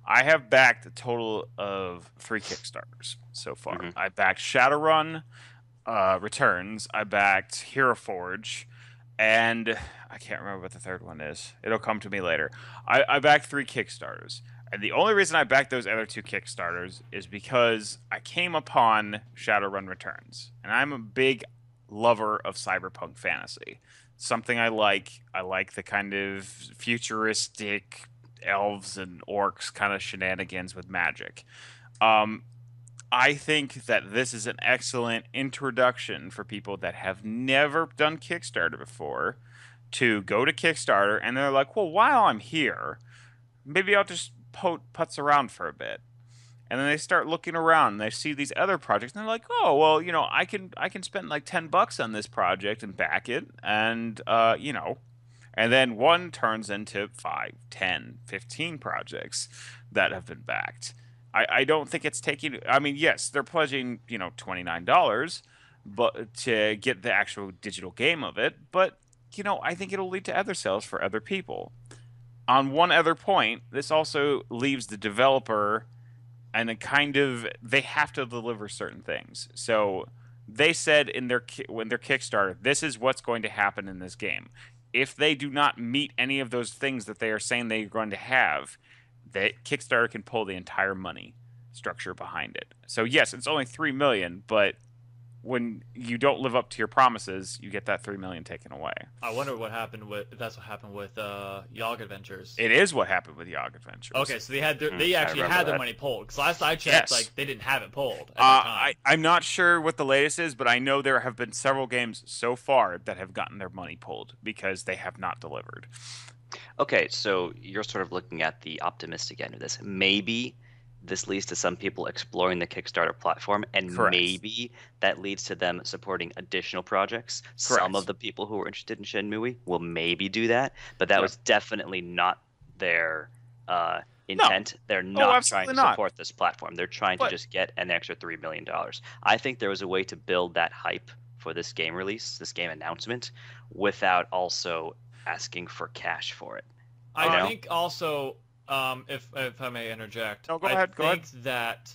I have backed a total of 3 Kickstarters so far. I backed Shadowrun Returns, I backed Hero Forge, and I can't remember what the third one is. It'll come to me later. I backed 3 Kickstarters. And the only reason I backed those other 2 Kickstarters is because I came upon Shadowrun Returns. And I'm a big lover of cyberpunk fantasy. Something I like. I like the kind of futuristic elves and orcs kind of shenanigans with magic. I think that this is an excellent introduction for people that have never done Kickstarter before to go to Kickstarter, and they're like, well, while I'm here, maybe I'll just putz around for a bit. And then they start looking around and they see these other projects and they're like, oh, well, I can spend like $10 on this project and back it, and and then one turns into 5, 10, 15 projects that have been backed. I don't think it's taking... I mean, yes, they're pledging, $29 but to get the actual digital game of it. But, I think it'll lead to other sales for other people. On one other point, this also leaves the developer and they have to deliver certain things. So they said in their Kickstarter, this is what's going to happen in this game. If they do not meet any of those things that they are saying they're going to have, that Kickstarter can pull the entire money structure behind it. So yes, it's only $3 million, but when you don't live up to your promises, you get that $3 million taken away. I wonder if that's what happened with Yog Adventures. It is what happened with Yog Adventures. Okay, so they actually had their money pulled. Because last I checked, they didn't have it pulled at the time. I'm not sure what the latest is, but I know there have been several games so far that have gotten their money pulled because they have not delivered. Okay, so you're sort of looking at the optimistic end of this. Maybe this leads to some people exploring the Kickstarter platform, and Correct. maybe that leads to them supporting additional projects. Correct. Some of the people who are interested in Shenmue will maybe do that, but that was definitely not their intent. They're not trying to support this platform. They're trying to just get an extra $3 million. I think there was a way to build that hype for this game release, this game announcement, without also asking for cash for it. I think also, if I may interject, go ahead. I think that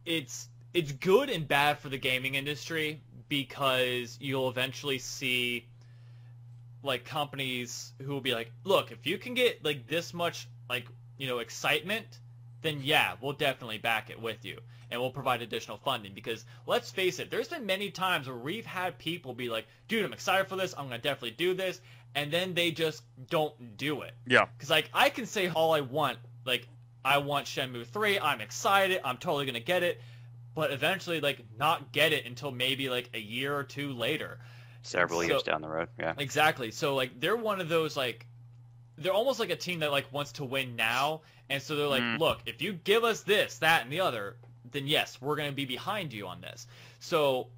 it's good and bad for the gaming industry, because you'll eventually see like companies who will be like, look, if you can get like this much like, you know, excitement, then yeah, we'll definitely back it with you, and we'll provide additional funding. Because let's face it, there's been many times where we've had people be like, dude, I'm excited for this, I'm gonna definitely do this, and then they just don't do it. Yeah. Because like I can say all I want, like I want Shenmue 3, I'm excited, I'm totally gonna get it, but eventually like not get it until maybe like a year or two later. Several years down the road, yeah. Exactly. So like they're one of those like, they're almost like a team that like wants to win now, and so they're like, look, if you give us this, that, and the other, then yes, we're going to be behind you on this. So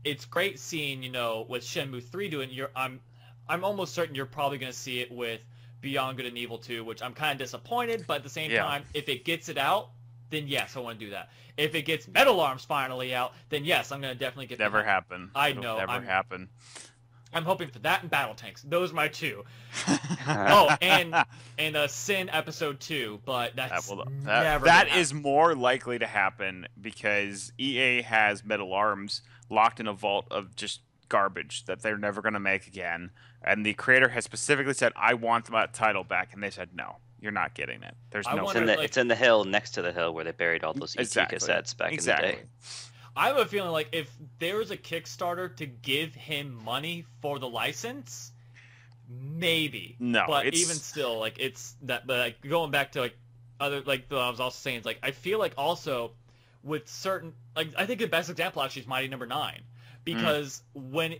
it's great seeing, you know, with Shenmue 3 doing, I'm almost certain you're probably going to see it with Beyond Good and Evil 2, which I'm kind of disappointed, but at the same time, if it gets it out, then yes, I want to do that. If it gets Metal Arms finally out, then yes, I'm going to definitely get Never happen. I know. Never happen. I'm hoping for that and Battle Tanks. Those are my two. Oh, and Sin Episode 2, but that's never that is more likely to happen because EA has Metal Arms locked in a vault of just garbage that they're never going to make again. And the creator has specifically said, I want that title back. And they said, no, you're not getting it. There's no. It's in the hill next to the hill where they buried all those ET cassettes back in the day. I have a feeling like if there was a Kickstarter to give him money for the license, maybe. No, but even still, like it's that. But like, going back to like other, like I was also saying, it's like I feel like also with certain, like I think the best example actually is Mighty Number 9, because when,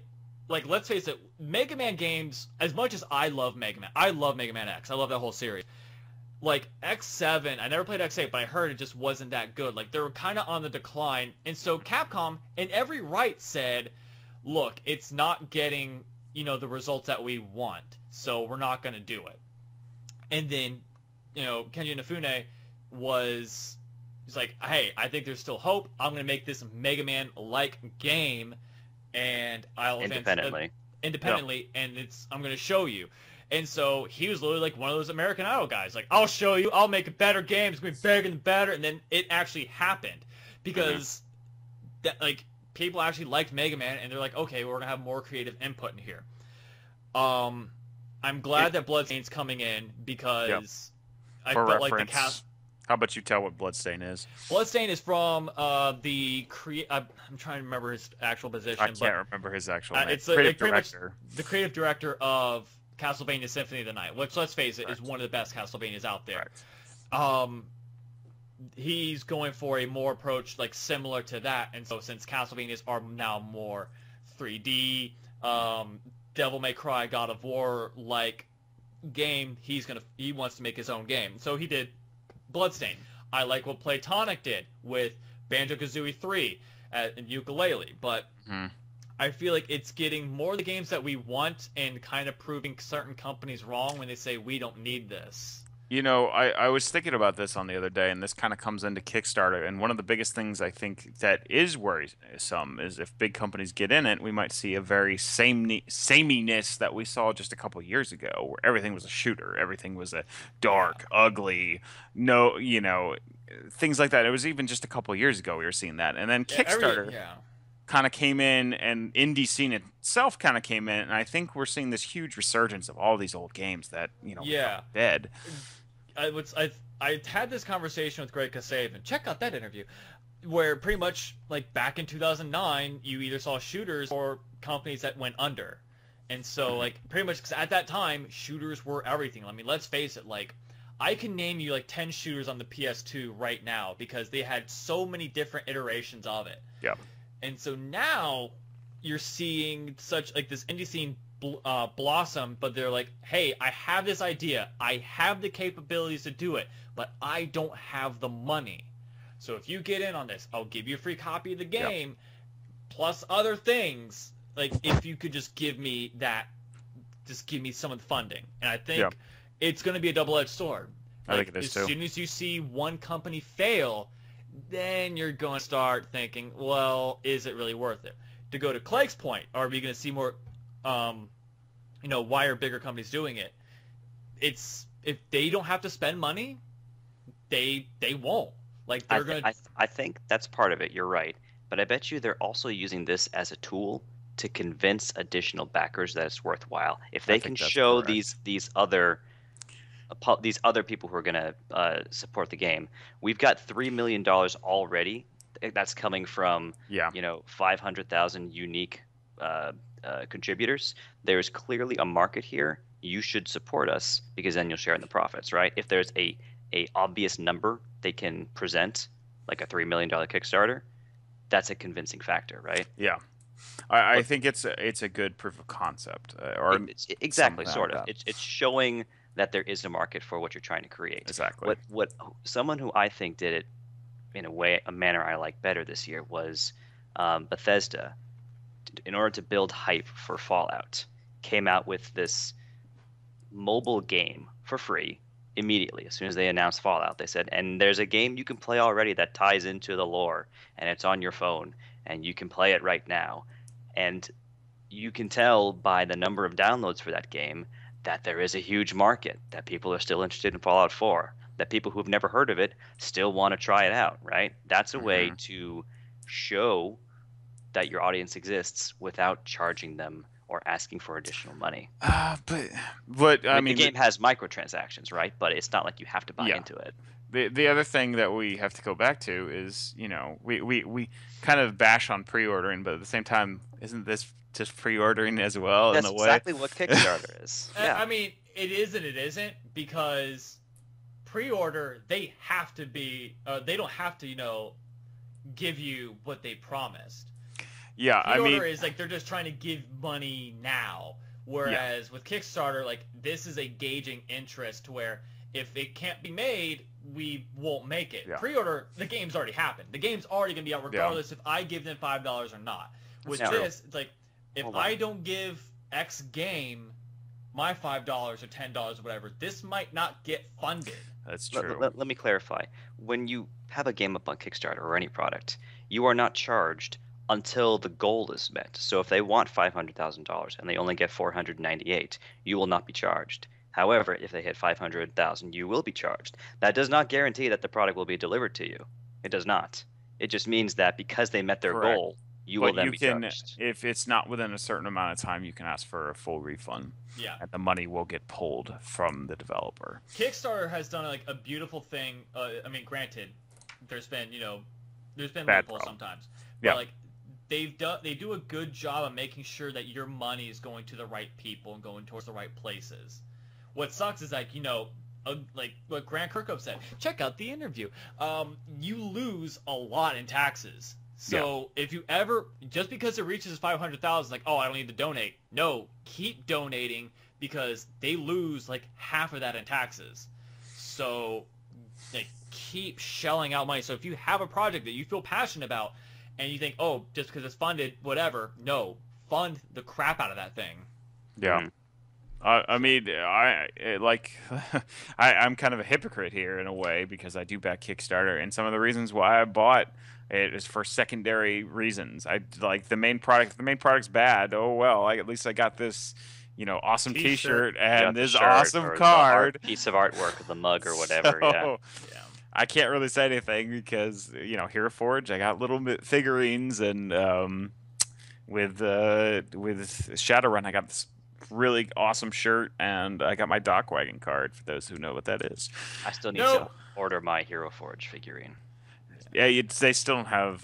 like let's face it, Mega Man games, as much as I love Mega Man, I love Mega Man X, I love that whole series. Like X7, I never played X8, but I heard it just wasn't that good. Like they were kind of on the decline, and so Capcom, in every right, said, "Look, it's not getting, you know, the results that we want, so we're not going to do it." And then, you know, Kenji Inafune he's like, "Hey, I think there's still hope. I'm going to make this Mega Man-like game, and I'll independently, and I'm going to show you." And so he was literally like one of those American Idol guys. Like, I'll show you. I'll make a better game. It's going to be bigger and better. And then it actually happened because that, like, people actually liked Mega Man. And they're like, okay, we're going to have more creative input in here. I'm glad that Bloodstain's coming in because I felt like the cast... How about you tell what Bloodstain is? Bloodstain is from I'm trying to remember his actual position. I can't remember his actual name. It's creative director. The creative director of Castlevania Symphony of the Night, which, let's face it, is one of the best Castlevanias out there. He's going for a more approach like similar to that, and so since Castlevanias are now more 3D, Devil May Cry, God of War like game, he wants to make his own game. So he did Bloodstain. I like what Playtonic did with Banjo-Kazooie 3 and Yooka-Laylee, but I feel like it's getting more of the games that we want and kind of proving certain companies wrong when they say we don't need this. You know, I was thinking about this on the other day, and this kind of comes into Kickstarter. And one of the biggest things I think that is worrisome is if big companies get in it, we might see a very sameness that we saw just a couple years ago, where everything was a shooter, everything was a dark, ugly, things like that. It was even just a couple years ago we were seeing that, and then Kickstarter. Kind of came in, and indie scene itself kind of came in, and I think we're seeing this huge resurgence of all these old games that dead. I had this conversation with Greg Kasavin. Check out that interview, where pretty much like back in 2009, you either saw shooters or companies that went under, and so like pretty much cause at that time shooters were everything. I mean, let's face it, like I can name you like 10 shooters on the PS2 right now because they had so many different iterations of it. Yeah. And so now you're seeing such like this indie scene blossom, but they're like, hey, I have this idea. I have the capabilities to do it, but I don't have the money. So if you get in on this, I'll give you a free copy of the game, plus other things. Like, if you could just give me that, just give me some of the funding. And I think it's going to be a double-edged sword. I think it is too. As soon as you see one company fail, then you're going to start thinking, well, is it really worth it? To go to Clegg's point, are we going to see more, why are bigger companies doing it? It's, if they don't have to spend money, they won't. Like, they're going to... I think that's part of it. You're right. But I bet you they're also using this as a tool to convince additional backers that it's worthwhile. If they can show these other people who are going to support the game, we've got $3 million already. That's coming from 500,000 unique contributors. There's clearly a market here. You should support us because then you'll share in the profits, right? If there's a obvious number they can present, like a $3 million Kickstarter, that's a convincing factor, right? Yeah. I think it's a good proof of concept, or exactly, sort of. It's showing that there is a market for what you're trying to create. Exactly. What someone who I think did it in a manner I like better this year was Bethesda. In order to build hype for Fallout, came out with this mobile game for free immediately as soon as they announced Fallout. They said, and there's a game you can play already that ties into the lore, and it's on your phone, and you can play it right now. And you can tell by the number of downloads for that game that there is a huge market, that people are still interested in Fallout 4, that people who've never heard of it still want to try it out, right? That's a way to show that your audience exists without charging them or asking for additional money. But I mean, the game has microtransactions, right? But it's not like you have to buy into it. The other thing that we have to go back to is, we kind of bash on pre-ordering, but at the same time, isn't this just pre-ordering as well? That's in a way? Exactly what Kickstarter is. Yeah. I mean, it is and it isn't, because pre-order, they have to be, they don't have to, give you what they promised. Yeah, Pre-order is like they're just trying to give money now, whereas with Kickstarter, like, this is a gauging interest to where if it can't be made, we won't make it. Pre-order, the game's already happened. The game's already going to be out regardless if I give them $5 or not. With this, it's like, if I don't give X game my $5 or $10 or whatever, this might not get funded. That's true. Let me clarify. When you have a game up on Kickstarter or any product, you are not charged until the goal is met. So if they want $500,000 and they only get $498, you will not be charged. However, if they hit $500,000, you will be charged. That does not guarantee that the product will be delivered to you. It does not. It just means that because they met their goal, you will then be charged. If it's not within a certain amount of time, you can ask for a full refund. Yeah. And the money will get pulled from the developer. Kickstarter has done like a beautiful thing. I mean, granted, there's been loopholes sometimes. But like, they do a good job of making sure that your money is going to the right people and going towards the right places. What sucks is like, like what Grant Kirkhope said, check out the interview. You lose a lot in taxes. So if you ever, just because it reaches 500,000, like, oh, I don't need to donate. No, keep donating, because they lose like half of that in taxes. So they keep shelling out money. So if you have a project that you feel passionate about, and you think, oh, just because it's funded, whatever. No, fund the crap out of that thing. Yeah. I mean, I'm kind of a hypocrite here in a way, because I do back Kickstarter, and some of the reasons why I bought it is for secondary reasons. I like the main product. If the main product's bad, oh well. at least I got this, awesome T-shirt and this awesome card, piece of artwork, the mug or whatever. So, yeah. I can't really say anything because, Hero Forge, I got little figurines, and with Shadowrun, I got this really awesome shirt, and I got my Dockwagon card, for those who know what that is. I still need to order my Hero Forge figurine. Yeah, they still don't have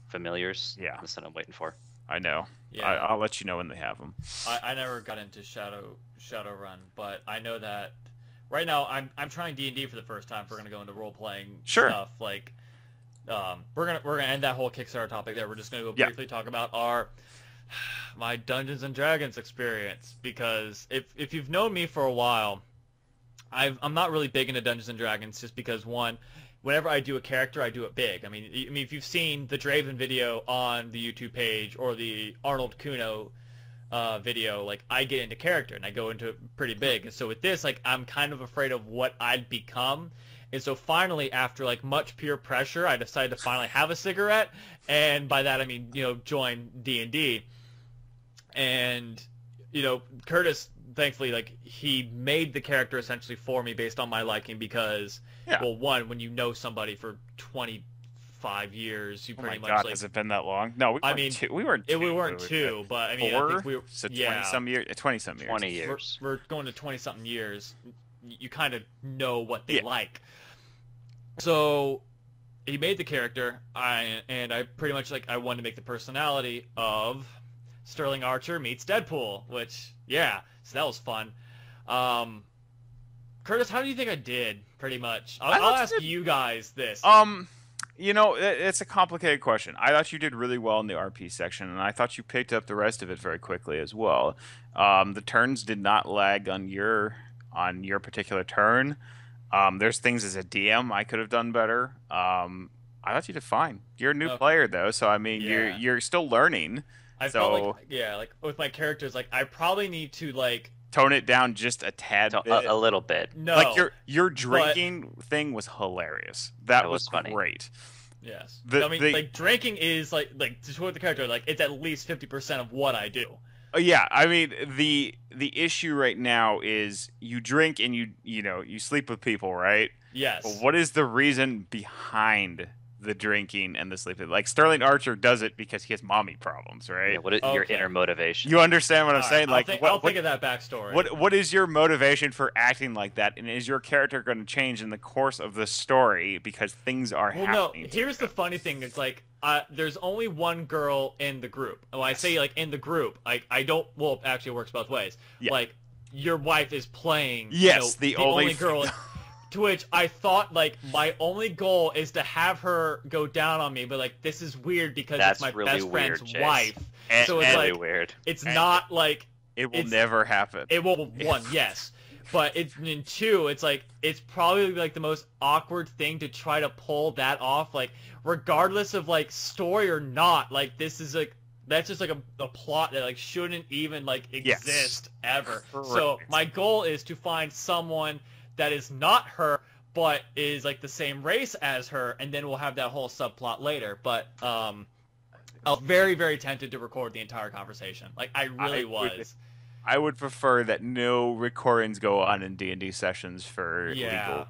familiars. Yeah, that's what I'm waiting for. I know. Yeah. I'll let you know when they have them. I never got into Shadowrun, but I know that right now I'm trying D&D for the first time. If we're gonna go into role playing stuff, like we're gonna end that whole Kickstarter topic there. We're just gonna go briefly talk about my Dungeons and Dragons experience, because if you've known me for a while, I'm not really big into Dungeons and Dragons, just because, one, whenever I do a character, I do it big. I mean, if you've seen the Draven video on the YouTube page or the Arnold Kuno video, like I get into character and I go into it pretty big. And so with this, like I'm kind of afraid of what I'd become. And so finally, after like much peer pressure, I decided to finally have a cigarette. And by that I mean, join D&D. And Curtis, thankfully, like he made the character essentially for me based on my liking because, well, one, when you know somebody for 25 years, you pretty much God, has it been that long? No, we weren't two, but I mean, four? I think we were, so 20-some years. 20-some years. 20 years. We're going to 20-something years. You kind of know what they like. So he made the character, I pretty much I wanted to make the personality of Sterling Archer meets Deadpool, which so that was fun. Curtis, how do you think I did? Pretty much, I'll ask you guys this. It's a complicated question. I thought you did really well in the RP section, and I thought you picked up the rest of it very quickly as well. The turns did not lag on your particular turn. There's things as a DM I could have done better. I thought you did fine. You're a new player though, so I mean you're still learning. I felt like with my characters, like I probably need to tone it down just a tad bit. A little bit. No, like your drinking thing was hilarious. That was funny. Great. Yes, like drinking is like to show the character, like it's at least 50% of what I do. Yeah, I mean the issue right now is you drink and you sleep with people, right? Yes. But what is the reason behind the drinking and the sleeping? Like Sterling Archer does it because he has mommy problems, right? Yeah, what is your inner motivation? You understand what I'm saying? I'll think of that backstory. What is your motivation for acting like that? And is your character going to change in the course of the story because things are happening? No. Here's the funny thing: it's like there's only one girl in the group. When I say in the group, I don't. Well, actually, it works both ways. Yeah. Like your wife is playing. Yes, the only girl. To which I thought, my only goal is to have her go down on me, but, this is weird because it's my really best friend's wife. So it's really weird. It's not, it will never happen. It will, one, yes. But in two, it's, it's probably, the most awkward thing to try to pull that off, regardless of, story or not. This is, that's just, a plot that, shouldn't even, exist ever. Correct. So my goal is to find someone that is not her, but is the same race as her, and then we'll have that whole subplot later. But I was very, very tempted to record the entire conversation. I really was. I would prefer that no recordings go on in D&D sessions for legal.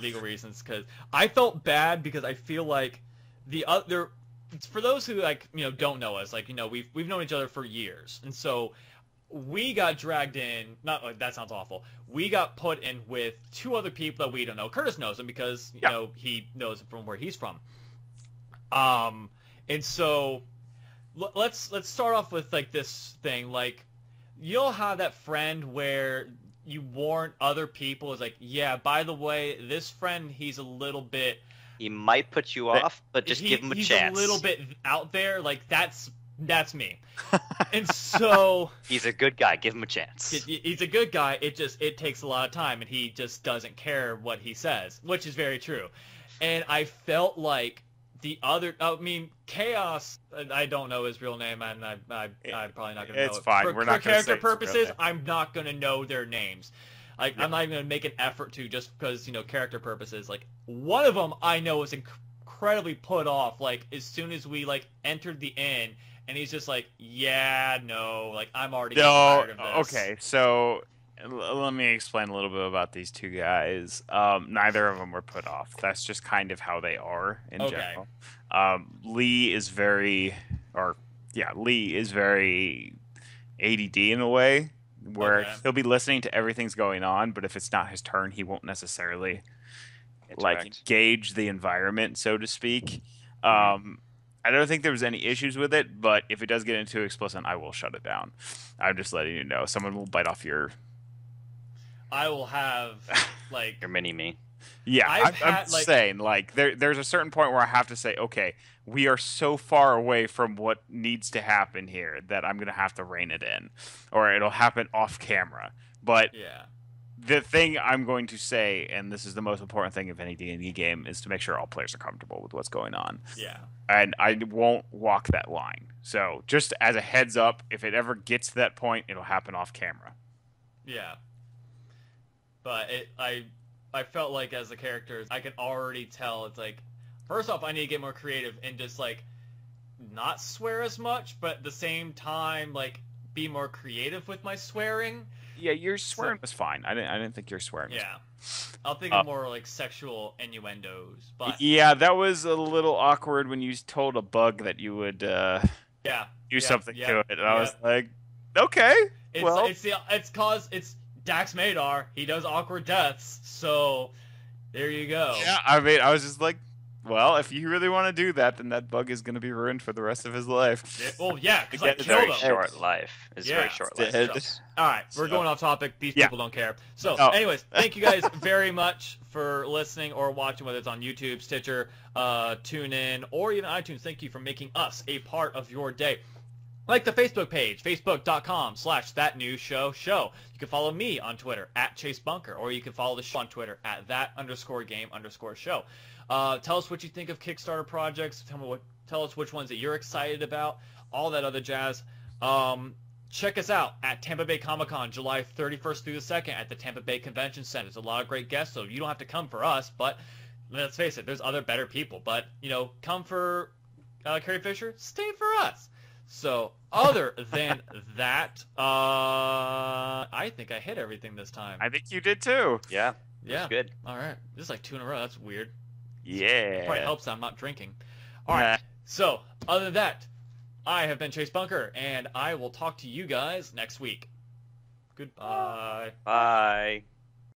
Legal reasons. Because I felt bad because I feel like the other, for those who don't know us, we've known each other for years, and so we got dragged in. That sounds awful. We got put in with two other people that we don't know. Curtis knows them because he knows from where he's from. And so let's start off with this thing. You'll have that friend where you warn other people. Is by the way, this friend, he's a little bit. He might put you off, but just give him a chance. He's a little bit out there. That's me. And so he's a good guy. Give him a chance. He's a good guy. It takes a lot of time, and he just doesn't care what he says, which is very true. And I felt like the other. I mean, Chaos. I don't know his real name, and I'm probably not going to know. It's fine. We're not going to character purposes. I'm not going to know their names. I'm not even going to make an effort to, just because character purposes. One of them I know is incredibly put off. As soon as we entered the inn. And he's just no, I'm already tired of this. Okay, so let me explain a little bit about these two guys. Neither of them were put off. That's just kind of how they are in general. Lee is very ADD in a way, where he'll be listening to everything's going on, but if it's not his turn, he won't necessarily engage the environment, so to speak. I don't think there was any issues with it, but if it does get into explicit, I will shut it down. I'm just letting you know. Someone will bite off your... I will have, your mini-me. Yeah, I'm saying, there's a certain point where I have to say, okay, we are so far away from what needs to happen here that I'm going to have to rein it in. Or it'll happen off camera. But the thing I'm going to say, and this is the most important thing of any D&D game, is to make sure all players are comfortable with what's going on. Yeah. And I won't walk that line. So just as a heads up, if it ever gets to that point, it'll happen off camera. Yeah. But I felt like as a character, I could already tell it's like, first off, I need to get more creative and just like not swear as much, but at the same time, like be more creative with my swearing. Yeah, your swearing was fine. I didn't think your swearing was Yeah. I'll think of more like sexual innuendos, but yeah, that was a little awkward when you told a bug that you would do something to it. And I was like, okay, it's cause it's Dax Madar. He does awkward deaths, so there you go. Yeah, I mean, I was just like, well, if you really want to do that, then that bug is going to be ruined for the rest of his life. Yeah, well, yeah, because I It's killed very him. short life. It's very short life. So, all right, we're going off topic. These people don't care. So, Oh. anyways, thank you guys very much for listening or watching, whether it's on YouTube, Stitcher, TuneIn, or even iTunes. Thank you for making us a part of your day. Like the Facebook page, facebook.com/thatnewshowshow. You can follow me on Twitter @ChaseBunker, or you can follow the show on Twitter @that_game_show. Tell us what you think of Kickstarter projects. Tell us which ones that you're excited about. All that other jazz. Check us out at Tampa Bay Comic-Con, July 31st through the 2nd at the Tampa Bay Convention Center. There's a lot of great guests, so you don't have to come for us, but let's face it, there's other better people. But, come for Carrie Fisher, stay for us. So, other than that, I think I hit everything this time. I think you did too. Yeah. Yeah. Good. All right. This is like 2 in a row. That's weird. Yeah. It probably helps that I'm not drinking. All right. So, other than that, I have been Chase Bunker, and I will talk to you guys next week. Goodbye. Bye.